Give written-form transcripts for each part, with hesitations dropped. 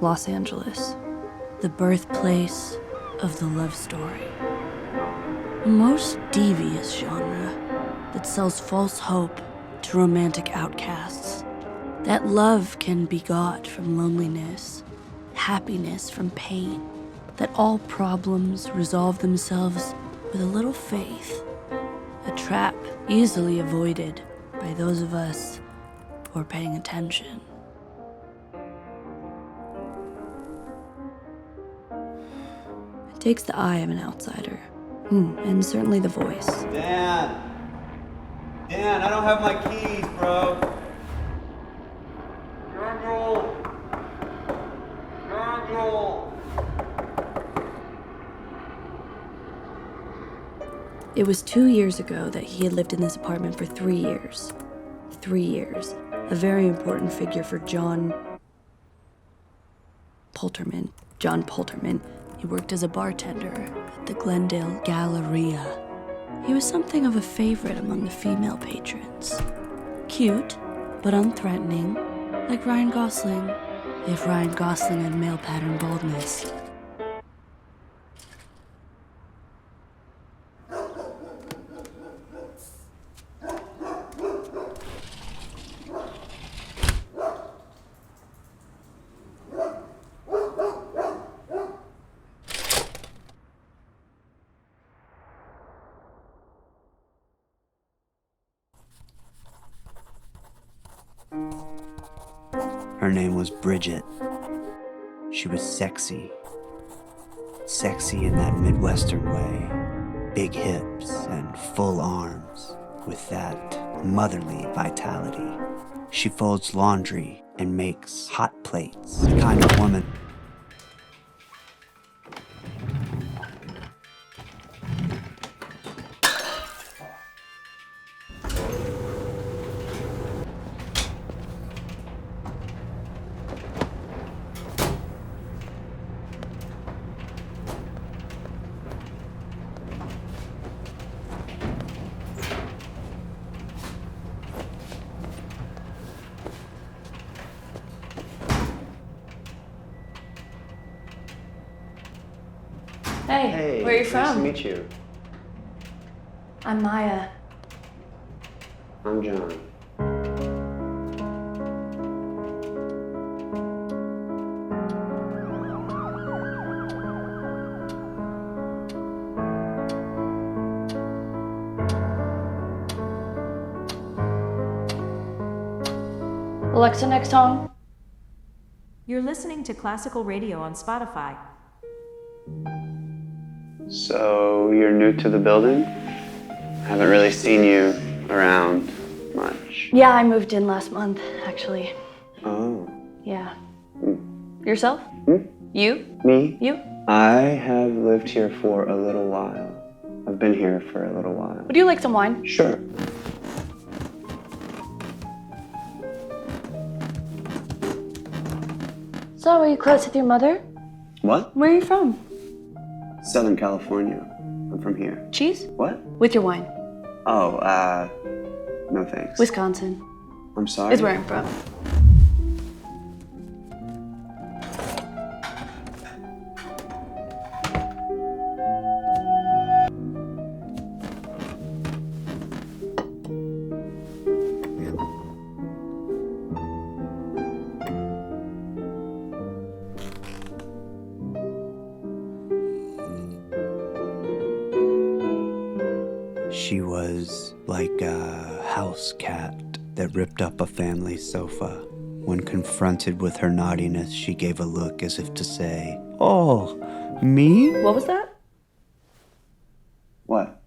Los Angeles, the birthplace of the love story. A most devious genre that sells false hope to romantic outcasts. That love can be got from loneliness, happiness from pain. That all problems resolve themselves with a little faith. A trap easily avoided by those of us who are paying attention. It takes the eye of an outsider, and certainly the voice. Dan, I don't have my keys, bro. Jungle. It was 2 years ago that he had lived in this apartment for 3 years. 3 years. A very important figure for John Polterman. He worked as a bartender at the Glendale Galleria. He was something of a favorite among the female patrons. Cute, but unthreatening, like Ryan Gosling, if Ryan Gosling had male pattern baldness. Her name was Bridget. She was sexy. Sexy in that Midwestern way. Big hips and full arms with that motherly vitality. She folds laundry and makes hot plates. The kind of woman. Hey, where are you from? Nice to meet you. I'm Maya. I'm John. Alexa, next song. You're listening to classical radio on Spotify. So, you're new to the building? Haven't really seen you around much. Yeah, I moved in last month, actually. Oh. Yeah. Yourself? You? Me? You? I have lived here for a little while. I've been here for a little while. Would you like some wine? Sure. So, are you close with your mother? What? Where are you from? Southern California. I'm from here. Cheese? What? With your wine. Oh, no thanks. Wisconsin I'm sorry? is where I'm from. She was like a house cat that ripped up a family sofa. When confronted with her naughtiness, she gave a look as if to say, "Oh, me?" What was that? What?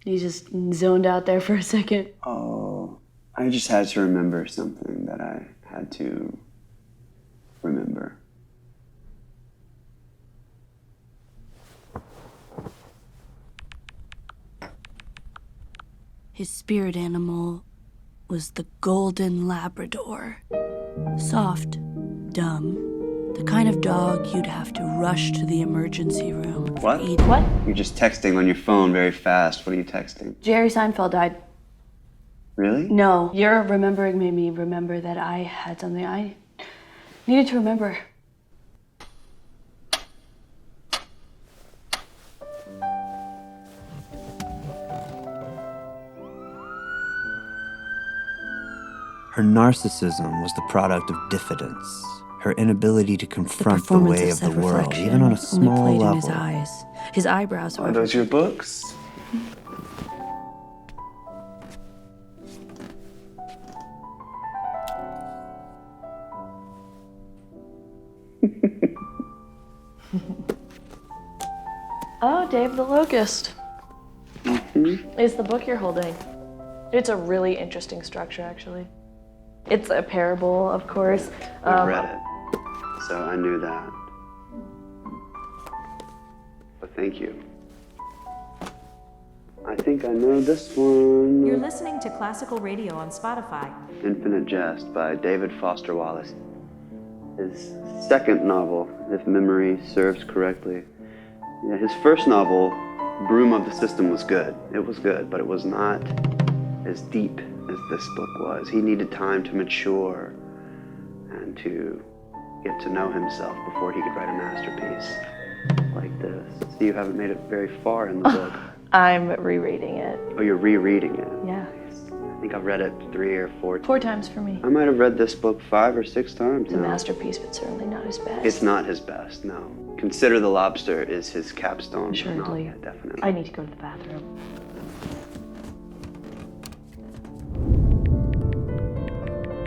You just zoned out there for a second. Oh, I just had to remember something that I had to remember. His spirit animal was the golden Labrador. Soft, dumb, the kind of dog you'd have to rush to the emergency room for What? eating. What? You're just texting on your phone very fast. What are you texting? Jerry Seinfeld died. Really? No, your remembering made me remember that I had something I Needed to remember. Her narcissism was the product of diffidence, her inability to The confront the performance way of of the said world, reflection even on a only small played level. in his eyes. His eyebrows, Are however. those your books? Oh, Dave the Locust. Is the book you're holding. It's a really interesting structure, actually. It's a parable, of course. I've read it, so I knew that. But thank you. I think I know this one. You're listening to classical radio on Spotify. Infinite Jest by David Foster Wallace. His second novel, if memory serves correctly. Yeah, his first novel, Broom of the System, was good. It was good, but it was not as deep as this book was. He needed time to mature and to get to know himself before he could write a masterpiece like this. So you haven't made it very far in the book. I'm rereading it. Oh, you're rereading it? Yeah. I think I've read it 3 or 4 times. 4 times for me. I might have read this book 5 or 6 times It's a now. masterpiece, but certainly not his best. It's not his best, no. Consider the Lobster is his capstone. Assuredly. No, yeah, definitely. I need to go to the bathroom.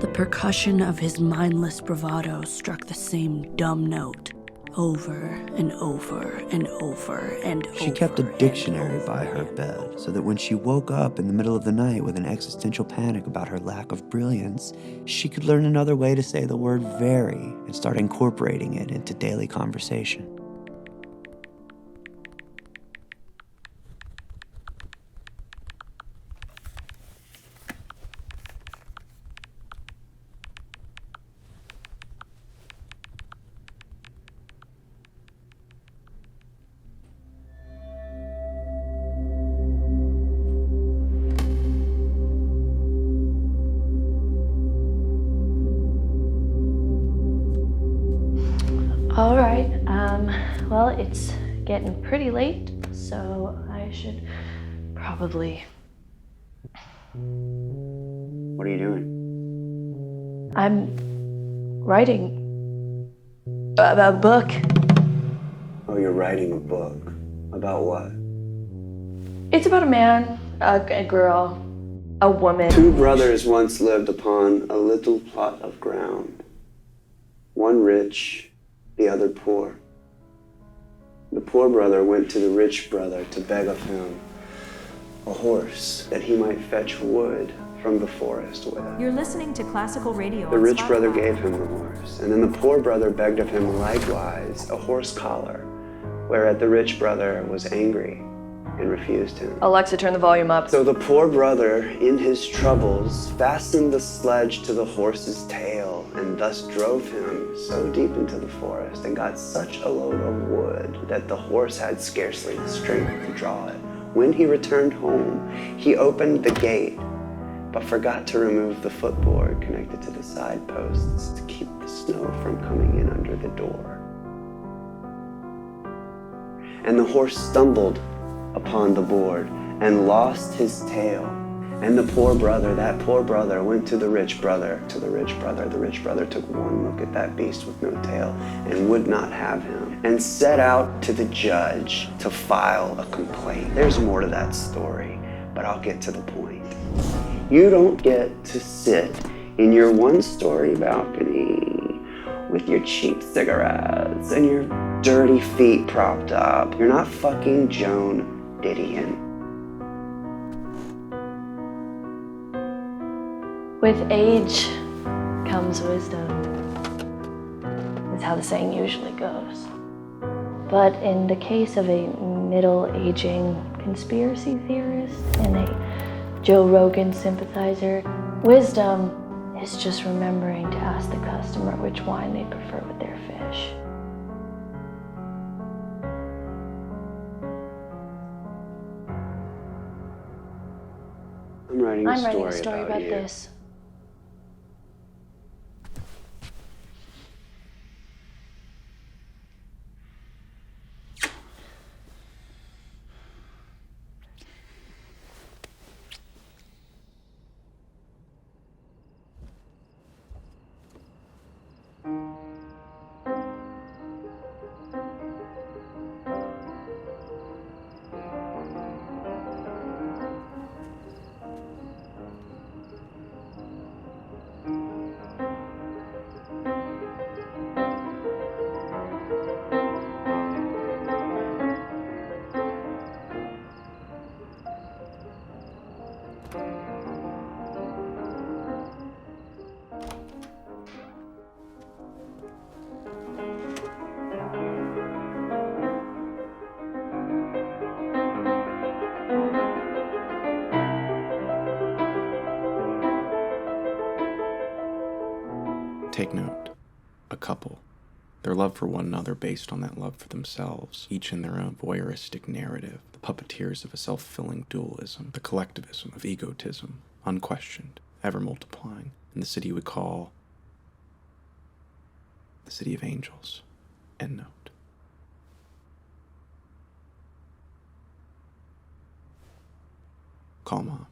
The percussion of his mindless bravado struck the same dumb note over and over and over and over. She kept a and dictionary over by her and bed, over. so that when she woke up in the middle of the night with an existential panic about her lack of brilliance, she could learn another way to say the word very and start incorporating it into daily conversation. All right. Well, it's getting pretty late, so I should probably. What are you doing? I'm writing a book. Oh, you're writing a book. About what? It's about a man, a girl, a woman. 2 brothers once lived upon a little plot of ground. One rich, the other poor. The poor brother went to the rich brother to beg of him a horse that he might fetch wood from the forest with. You're listening to classical radio The on rich Spotify. brother gave him the horse, and then the poor brother begged of him likewise a horse collar, whereat the rich brother was angry and refused him. Alexa, turn the volume up. So the poor brother, in his troubles, fastened the sledge to the horse's tail, and thus drove him so deep into the forest and got such a load of wood that the horse had scarcely the strength to draw it. When he returned home, he opened the gate, but forgot to remove the footboard connected to the side posts to keep the snow from coming in under the door. And the horse stumbled upon the board and lost his tail. And the poor brother, that poor brother, went to the rich brother, the rich brother took one look at that beast with no tail and would not have him, and set out to the judge to file a complaint. There's more to that story, but I'll get to the point. You don't get to sit in your 1-story balcony with your cheap cigarettes and your dirty feet propped up. You're not fucking Joan Didion. With age comes wisdom, is how the saying usually goes. But in the case of a middle-aging conspiracy theorist and a Joe Rogan sympathizer, wisdom is just remembering to ask the customer which wine they prefer with their fish. I'm writing I'm writing a story about you. this. Take note, a couple, their love for one another based on that love for themselves, each in their own voyeuristic narrative, the puppeteers of a self-filling dualism, the collectivism of egotism, unquestioned, ever multiplying, in the city we call the City of Angels. End note. Call Mom.